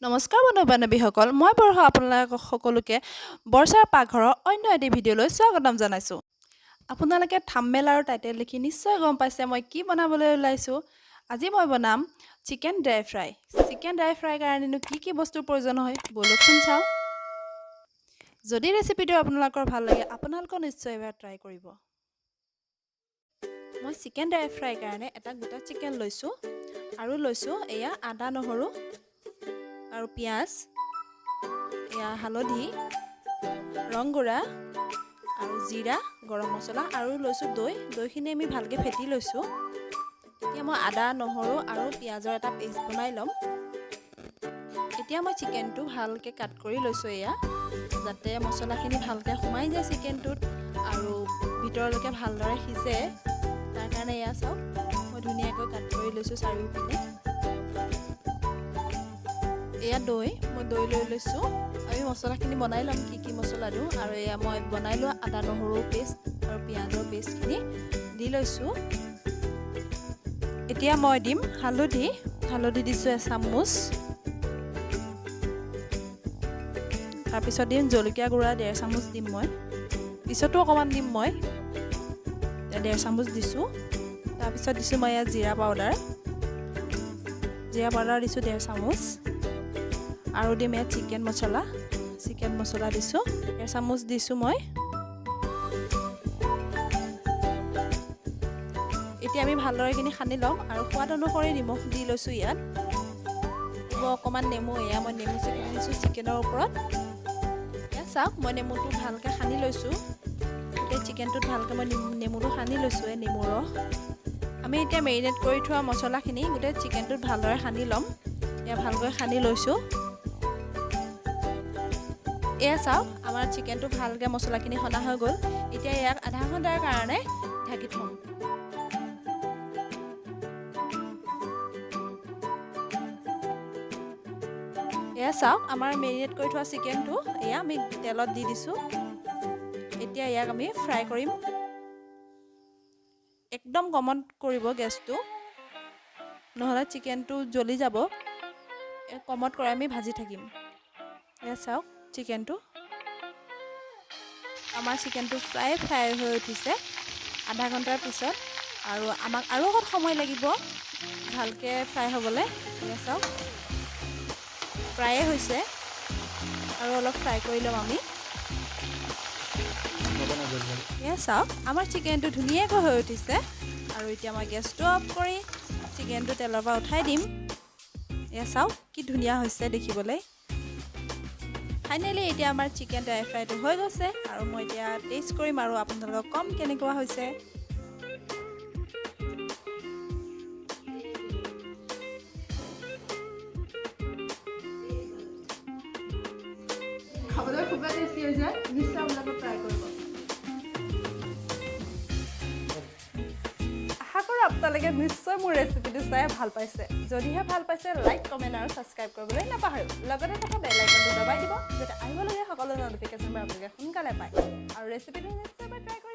নমস্কাৰ বন্ধু বান্ধৱীসকল, মই বৰষা আপোনালোক সকলোকে বৰ্ষাৰ পাকঘৰৰ অন্য এটি ভিডিঅ'লৈ স্বাগতম জনাইছোঁ। আপোনালোকে থাম্বনেইল আৰু টাইটেল দেখি নিশ্চয় গম পাইছে মই কি বনাবলৈ ওলাইছোঁ। আজি মই বনাম chicken dry fry. Chicken dry ফ্ৰাইৰ কাৰণেনো কি বস্তুৰ প্ৰয়োজন হয় ব'লকচোন চাওঁ। যদি ৰেচিপিটো আপোনালোকৰ ভাল লাগে আপোনালোকে নিশ্চয় এবাৰ ট্ৰাই কৰিব। মই চিকেন ড্ৰাই ফ্ৰাইৰ কাৰণে এটা গোটা চিকেন লৈছোঁ আৰু লৈছোঁ এয়া আদা নহৰু আৰু পিঁয়াজ, এয়া হালধি, ৰংগুড়া আৰু জিৰা, গৰম মছলা আৰু লৈছোঁ দৈখিনি আমি ভালকৈ ফেটি লৈছোঁ। এতিয়া মই আদা নহৰু আৰু পিঁয়াজৰ এটা পেষ্ট বনাই ল'ম। এতিয়া মই চিকেনটো ভালকৈ কাট কৰি লৈছোঁ এয়া, যাতে মছলাখিনি ভালকৈ সোমাই যায় চিকেনটোত আৰু ভিতৰলৈকে ভালদৰে সিজে, তাৰ কাৰণে এয়া চাওক মই ধুনীয়াকৈ কাট কৰি লৈছোঁ চাৰিওপিনে। এয়া মই দৈ লৈ লৈছোঁ। আমি মছলাখিনি বনাই ল'ম কি মছলা দিওঁ, আৰু এয়া মই বনাই লোৱা আদা নহৰু পেষ্ট আৰু পিঁয়াজৰ পেষ্টখিনি দি লৈছোঁ। এতিয়া মই দিম হালধি দিছোঁ এচামুচ, তাৰপিছত দিম জলকীয়া গুড়া 1.5 চামুচ দিম মই, পিছতো অকণমান দিম মই, 1.5 চামুচ দিছোঁ। তাৰপিছত দিছোঁ মই এয়া জিৰা পাউডাৰ দিছোঁ 1.5 চামুচ, আৰু দিম ইয়াত চিকেন মছলা দিছোঁ 1 চামুচ দিছোঁ মই। এতিয়া আমি ভালদৰে এইখিনি সানি ল'ম আৰু সোৱাদ অনুসৰি নিমখ দি লৈছোঁ ইয়াত, অকণমান নেমু, এয়া মই নেমু চেপি দিছোঁ চিকেনৰ ওপৰত। এয়া চাওক মই নেমুটো ভালকৈ সানি লৈছোঁ, গোটেই চিকেনটোত ভালকৈ মই নেমুটো সানি লৈছোঁ নেমুৰ ৰস। আমি এতিয়া মেৰিনেট কৰি থোৱা মছলাখিনি গোটেই চিকেনটোত ভালদৰে সানি ল'ম। এয়া ভালকৈ সানি লৈছোঁ। এয়া চাওক আমাৰ চিকেনটো ভালকৈ মছলাখিনি সনা হৈ গ'ল। এতিয়া ইয়াক আধা ঘণ্টাৰ কাৰণে ঢাকি থ'ম। এয়া চাওক আমাৰ মেৰিনেট কৰি থোৱা চিকেনটো এয়া আমি তেলত দি দিছোঁ। এতিয়া ইয়াক আমি ফ্ৰাই কৰিম। একদম কমত কৰিব গেছটো, নহ'লে চিকেনটো জ্বলি যাব। কমত কৰি আমি ভাজি থাকিম। এয়া চাওক আমাৰ চিকেনটো প্ৰায় ফ্ৰাই হৈ উঠিছে আধা ঘণ্টাৰ পিছত, আৰু আমাক আৰু অলপ সময় লাগিব ভালকৈ ফ্ৰাই হ'বলৈ। এয়া চাওক প্ৰায়ে হৈছে, আৰু অলপ ফ্ৰাই কৰি ল'ম আমি। এয়া চাওক আমাৰ চিকেনটো ধুনীয়াকৈ হৈ উঠিছে, আৰু এতিয়া মই গেছটো অফ কৰি চিকেনটো তেলৰ পৰা উঠাই দিম। এয়া চাওক কি ধুনীয়া হৈছে দেখিবলৈ। ফাইনেলি এতিয়া আমাৰ চিকেন ড্ৰাই ফ্ৰাইটো হৈ গৈছে, আৰু মই এতিয়া টেষ্ট কৰিম আৰু আপোনালোকক কম কেনেকুৱা হৈছে। খাবলৈ খুবেই টেষ্টি হৈছে, নিশ্চয় আপোনালোকে ট্ৰাই কৰিব। আশা কৰোঁ আপোনালোকে নিশ্চয় মোৰ ৰেচিপিটো চাই ভাল পাইছে। যদিহে ভাল পাইছে লাইক, কমেণ্ট আৰু ছাবস্ক্ৰাইব কৰিবলৈ নাপাহৰিব। লগতে থকা বেল আইকনটো দবাই দিব, যাতে আহিবলগীয়া সকলো ন'টিফিকেশ্যনবোৰ আপোনালোকে সোনকালে পায়, আৰু ৰেচিপিটো নিশ্চয় ট্ৰাই কৰিব।